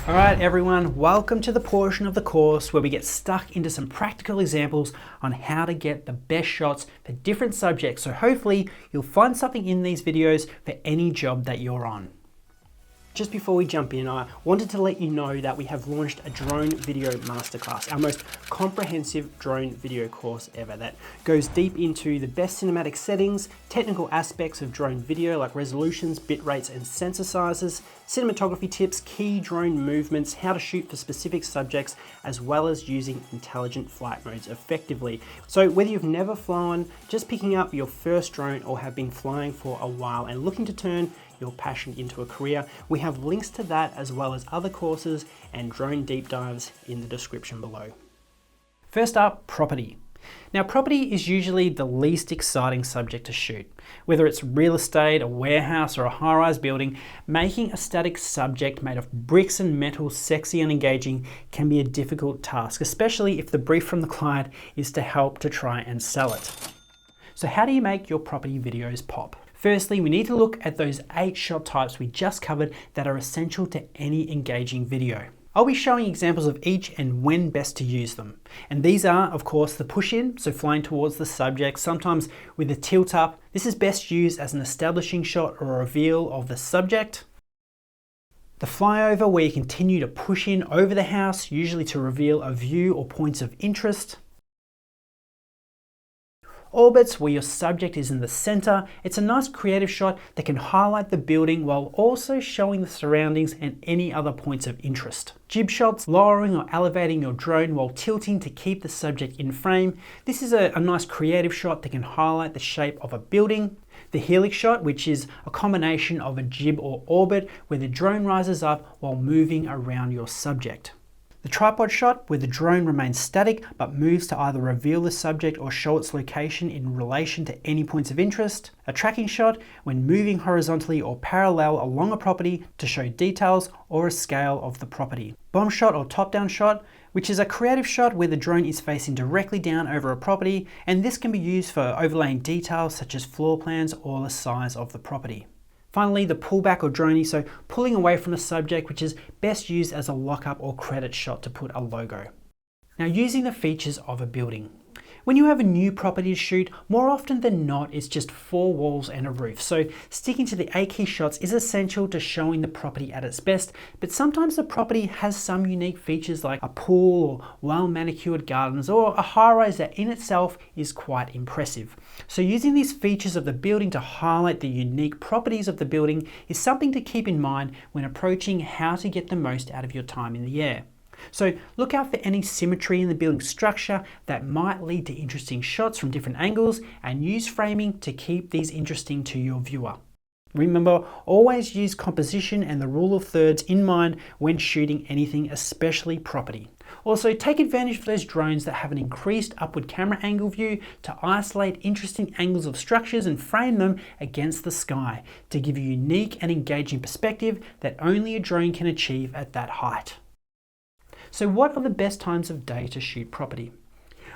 Alright everyone, welcome to the portion of the course where we get stuck into some practical examples on how to get the best shots for different subjects. So hopefully you'll find something in these videos for any job that you're on. Just before we jump in, I wanted to let you know that we have launched a Drone Video Masterclass, our most comprehensive drone video course ever that goes deep into the best cinematic settings, technical aspects of drone video like resolutions, bit rates and sensor sizes, cinematography tips, key drone movements, how to shoot for specific subjects, as well as using intelligent flight modes effectively. So whether you've never flown, just picking up your first drone, or have been flying for a while and looking to turn your passion into a career, we have links to that as well as other courses and drone deep dives in the description below. First up, property. Now, property is usually the least exciting subject to shoot. Whether it's real estate, a warehouse, or a high-rise building, making a static subject made of bricks and metal sexy and engaging can be a difficult task, especially if the brief from the client is to help to try and sell it. So how do you make your property videos pop? Firstly, we need to look at those 8 shot types we just covered that are essential to any engaging video. I'll be showing examples of each and when best to use them. And these are, of course, the push-in, so flying towards the subject, sometimes with a tilt up. This is best used as an establishing shot or a reveal of the subject. The flyover, where you continue to push in over the house, usually to reveal a view or points of interest. Orbits, where your subject is in the center. It's a nice creative shot that can highlight the building while also showing the surroundings and any other points of interest. Jib shots, lowering or elevating your drone while tilting to keep the subject in frame. This is a nice creative shot that can highlight the shape of a building. The helix shot, which is a combination of a jib or orbit where the drone rises up while moving around your subject. The tripod shot, where the drone remains static but moves to either reveal the subject or show its location in relation to any points of interest. A tracking shot, when moving horizontally or parallel along a property to show details or a scale of the property. Bomb shot or top-down shot, which is a creative shot where the drone is facing directly down over a property, and this can be used for overlaying details such as floor plans or the size of the property. Finally, the pullback or droney, so pulling away from the subject, which is best used as a lockup or credit shot to put a logo. Now, using the features of a building. When you have a new property to shoot, more often than not, it's just 4 walls and a roof. So sticking to the 8 key shots is essential to showing the property at its best, but sometimes the property has some unique features like a pool or well-manicured gardens or a high-rise that in itself is quite impressive. So using these features of the building to highlight the unique properties of the building is something to keep in mind when approaching how to get the most out of your time in the air. So look out for any symmetry in the building structure that might lead to interesting shots from different angles, and use framing to keep these interesting to your viewer. Remember, always use composition and the rule of thirds in mind when shooting anything, especially property. Also, take advantage of those drones that have an increased upward camera angle view to isolate interesting angles of structures and frame them against the sky to give you a unique and engaging perspective that only a drone can achieve at that height. So what are the best times of day to shoot property?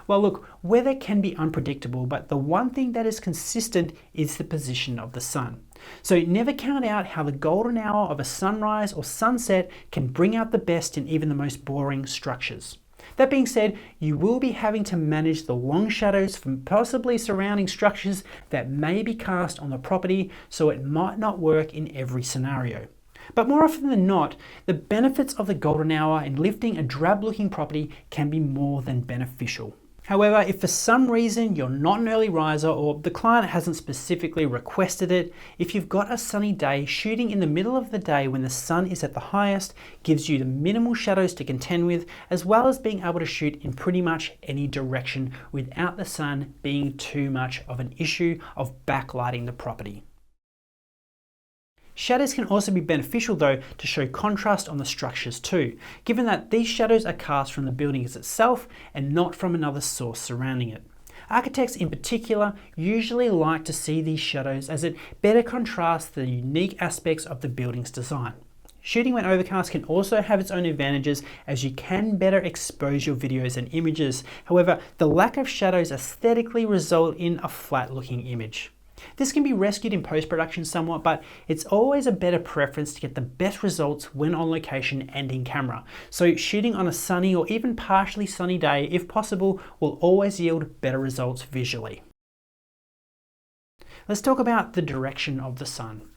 Well, look, weather can be unpredictable, but the one thing that is consistent is the position of the sun. So never count out how the golden hour of a sunrise or sunset can bring out the best in even the most boring structures. That being said, you will be having to manage the long shadows from possibly surrounding structures that may be cast on the property, so it might not work in every scenario. But more often than not, the benefits of the golden hour in lifting a drab-looking property can be more than beneficial. However, if for some reason you're not an early riser or the client hasn't specifically requested it, if you've got a sunny day, shooting in the middle of the day when the sun is at the highest gives you the minimal shadows to contend with, as well as being able to shoot in pretty much any direction without the sun being too much of an issue of backlighting the property. Shadows can also be beneficial though to show contrast on the structures too, given that these shadows are cast from the building itself and not from another source surrounding it. Architects in particular usually like to see these shadows as it better contrasts the unique aspects of the building's design. Shooting when overcast can also have its own advantages, as you can better expose your videos and images. However, the lack of shadows aesthetically result in a flat looking image. This can be rescued in post-production somewhat, but it's always a better preference to get the best results when on location and in camera. So shooting on a sunny or even partially sunny day, if possible, will always yield better results visually. Let's talk about the direction of the sun.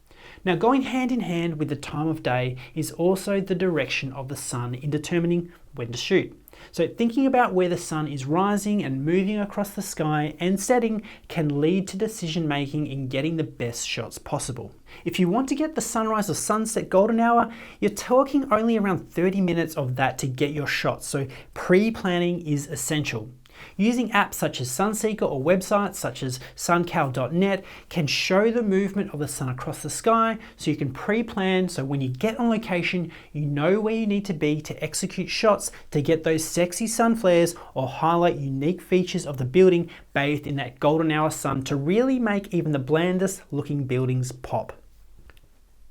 Now, going hand in hand with the time of day is also the direction of the sun in determining when to shoot. So thinking about where the sun is rising and moving across the sky and setting can lead to decision making in getting the best shots possible. If you want to get the sunrise or sunset golden hour, you're talking only around 30 minutes of that to get your shots, so pre-planning is essential. Using apps such as Sunseeker or websites such as suncal.net can show the movement of the sun across the sky, so you can pre-plan, so when you get on location you know where you need to be to execute shots to get those sexy sun flares or highlight unique features of the building bathed in that golden hour sun to really make even the blandest looking buildings pop.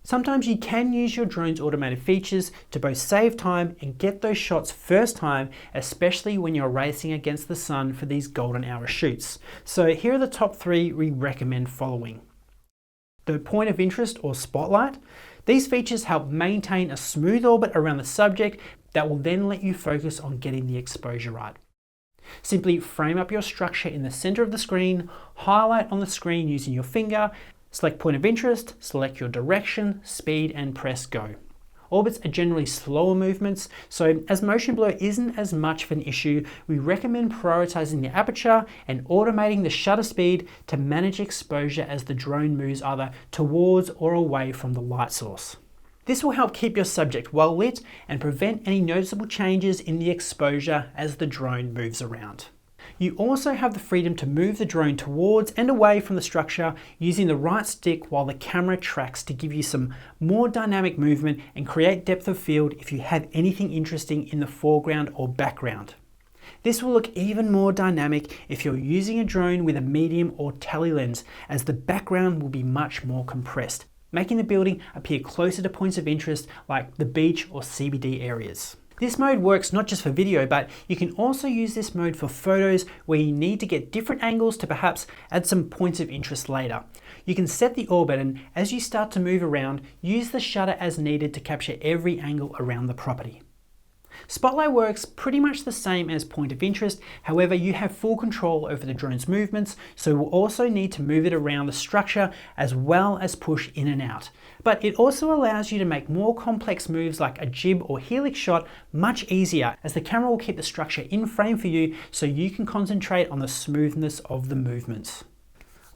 Sometimes you can use your drone's automated features to both save time and get those shots first time, especially when you're racing against the sun for these golden hour shoots. So here are the top 3 we recommend following. The point of interest or spotlight. These features help maintain a smooth orbit around the subject that will then let you focus on getting the exposure right. Simply frame up your structure in the center of the screen, highlight on the screen using your finger, select point of interest, select your direction, speed, and press go. Orbits are generally slower movements, so as motion blur isn't as much of an issue, we recommend prioritizing the aperture and automating the shutter speed to manage exposure as the drone moves either towards or away from the light source. This will help keep your subject well lit and prevent any noticeable changes in the exposure as the drone moves around. You also have the freedom to move the drone towards and away from the structure using the right stick while the camera tracks to give you some more dynamic movement and create depth of field if you have anything interesting in the foreground or background. This will look even more dynamic if you're using a drone with a medium or tele lens, as the background will be much more compressed, making the building appear closer to points of interest like the beach or CBD areas. This mode works not just for video, but you can also use this mode for photos where you need to get different angles to perhaps add some points of interest later. You can set the orbit, and as you start to move around, use the shutter as needed to capture every angle around the property. Spotlight works pretty much the same as point of interest, however you have full control over the drone's movements, so we'll also need to move it around the structure as well as push in and out. But it also allows you to make more complex moves like a jib or helix shot much easier, as the camera will keep the structure in frame for you so you can concentrate on the smoothness of the movements.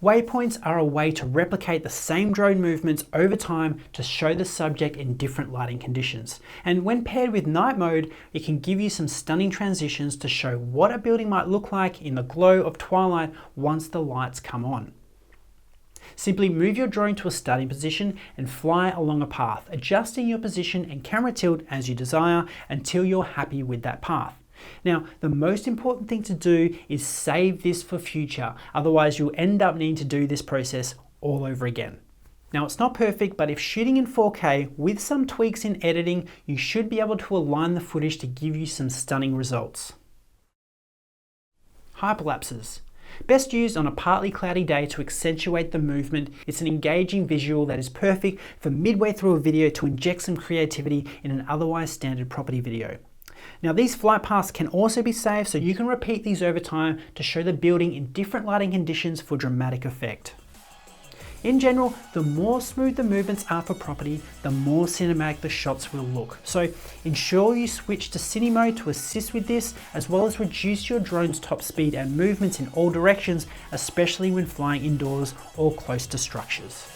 Waypoints are a way to replicate the same drone movements over time to show the subject in different lighting conditions. And when paired with night mode, it can give you some stunning transitions to show what a building might look like in the glow of twilight once the lights come on. Simply move your drone to a starting position and fly along a path, adjusting your position and camera tilt as you desire until you're happy with that path. Now, the most important thing to do is save this for future, otherwise you'll end up needing to do this process all over again. Now, it's not perfect, but if shooting in 4K with some tweaks in editing, you should be able to align the footage to give you some stunning results. Hyperlapses. Best used on a partly cloudy day to accentuate the movement. It's an engaging visual that is perfect for midway through a video to inject some creativity in an otherwise standard property video. Now, these flight paths can also be saved, so you can repeat these over time to show the building in different lighting conditions for dramatic effect. In general, the more smooth the movements are for property, the more cinematic the shots will look. So ensure you switch to Cine mode to assist with this, as well as reduce your drone's top speed and movements in all directions, especially when flying indoors or close to structures.